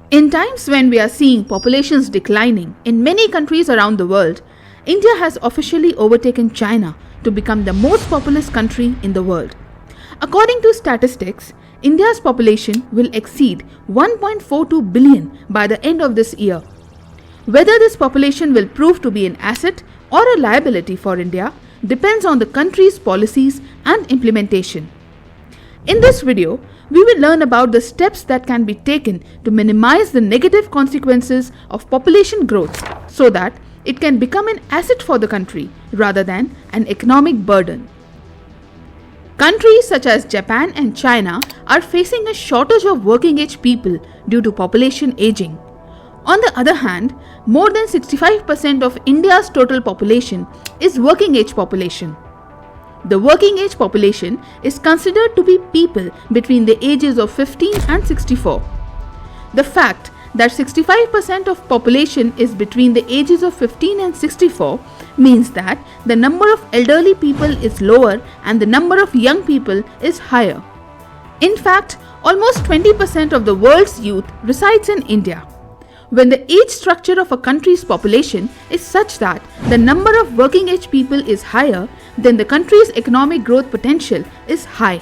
In times when we are seeing populations declining in many countries around the world, India has officially overtaken China to become the most populous country in the world. According to statistics, India's population will exceed 1.42 billion by the end of this year. Whether this population will prove to be an asset or a liability for India depends on the country's policies and implementation. In this video, we will learn about the steps that can be taken to minimize the negative consequences of population growth so that it can become an asset for the country rather than an economic burden. Countries such as Japan and China are facing a shortage of working age people due to population aging. On the other hand, more than 65% of India's total population is working age population. The working age population is considered to be people between the ages of 15 and 64. The fact that 65% of population is between the ages of 15 and 64 means that the number of elderly people is lower and the number of young people is higher. In fact, almost 20% of the world's youth resides in India. When the age structure of a country's population is such that the number of working age people is higher, then the country's economic growth potential is high.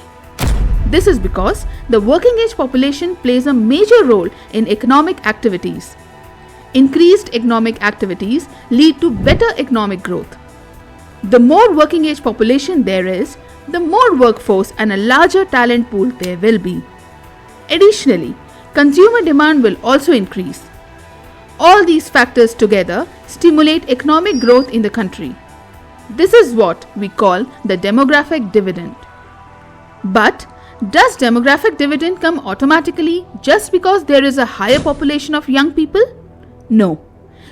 This is because the working age population plays a major role in economic activities. Increased economic activities lead to better economic growth. The more working age population there is, the more workforce and a larger talent pool there will be. Additionally, consumer demand will also increase. All these factors together stimulate economic growth in the country. This is what we call the demographic dividend. But does demographic dividend come automatically just because there is a higher population of young people? No.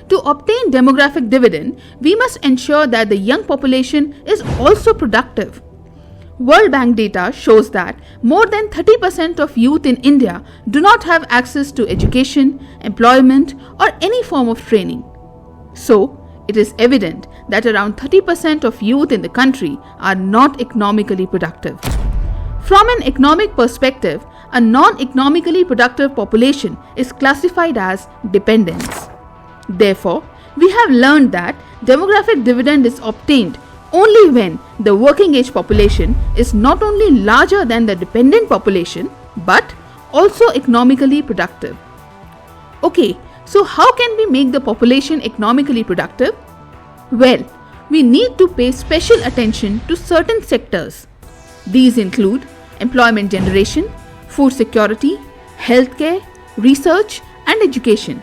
To obtain demographic dividend, we must ensure that the young population is also productive. World Bank data shows that more than 30% of youth in India do not have access to education, employment, or any form of training. So, it is evident that around 30% of youth in the country are not economically productive. From an economic perspective, a non-economically productive population is classified as dependents. Therefore, we have learned that demographic dividend is obtained only when the working age population is not only larger than the dependent population but also economically productive. Okay, so how can we make the population economically productive? Well, we need to pay special attention to certain sectors. These include employment generation, food security, healthcare, research, and education.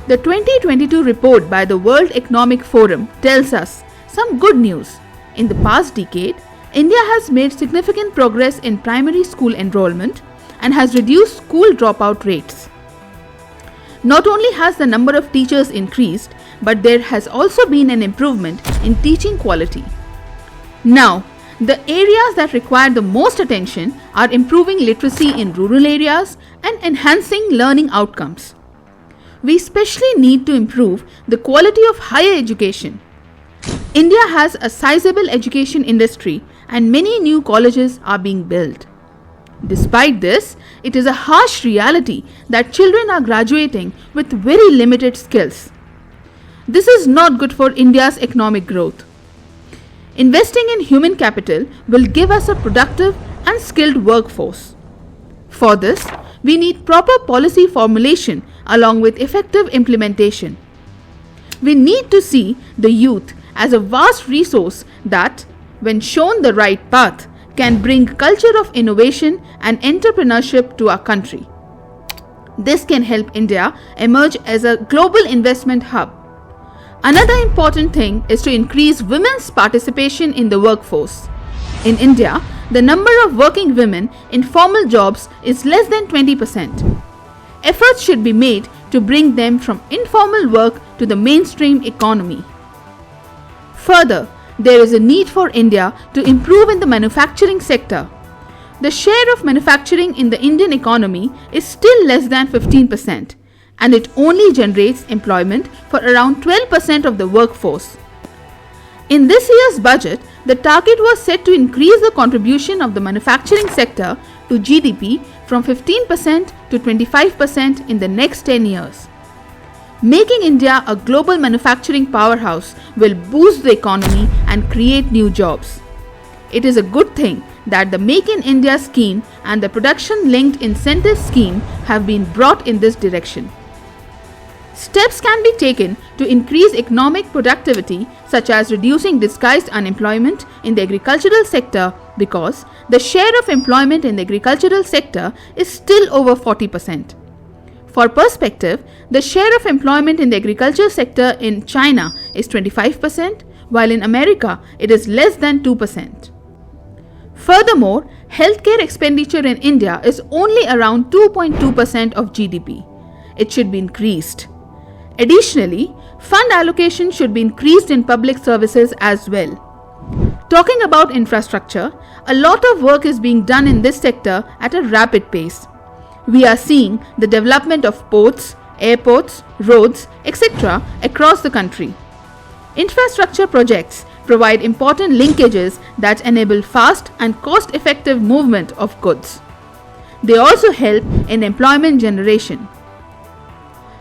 The 2022 report by the World Economic Forum tells us some good news. In the past decade, India has made significant progress in primary school enrollment and has reduced school dropout rates. Not only has the number of teachers increased, but there has also been an improvement in teaching quality. Now, the areas that require the most attention are improving literacy in rural areas and enhancing learning outcomes. We especially need to improve the quality of higher education. India has a sizable education industry and many new colleges are being built. Despite this, it is a harsh reality that children are graduating with very limited skills. This is not good for India's economic growth. Investing in human capital will give us a productive and skilled workforce. For this, we need proper policy formulation along with effective implementation. We need to see the youth as a vast resource that, when shown the right path, can bring culture of innovation and entrepreneurship to our country. This can help India emerge as a global investment hub. Another important thing is to increase women's participation in the workforce. In India, the number of working women in formal jobs is less than 20%. Efforts should be made to bring them from informal work to the mainstream economy. Further, there is a need for India to improve in the manufacturing sector. The share of manufacturing in the Indian economy is still less than 15%, and it only generates employment for around 12% of the workforce. In this year's budget, the target was set to increase the contribution of the manufacturing sector to GDP from 15% to 25% in the next 10 years. Making India a global manufacturing powerhouse will boost the economy and create new jobs. It is a good thing that the Make in India scheme and the Production Linked Incentive scheme have been brought in this direction. Steps can be taken to increase economic productivity, such as reducing disguised unemployment in the agricultural sector, because the share of employment in the agricultural sector is still over 40%. For perspective, the share of employment in the agriculture sector in China is 25%, while in America it is less than 2%. Furthermore, healthcare expenditure in India is only around 2.2% of GDP. It should be increased. Additionally, fund allocation should be increased in public services as well. Talking about infrastructure, a lot of work is being done in this sector at a rapid pace. We are seeing the development of ports, airports, roads, etc. across the country. Infrastructure projects provide important linkages that enable fast and cost-effective movement of goods. They also help in employment generation.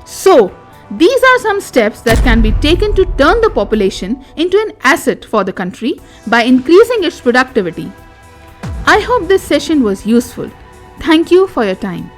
So, these are some steps that can be taken to turn the population into an asset for the country by increasing its productivity. I hope this session was useful. Thank you for your time.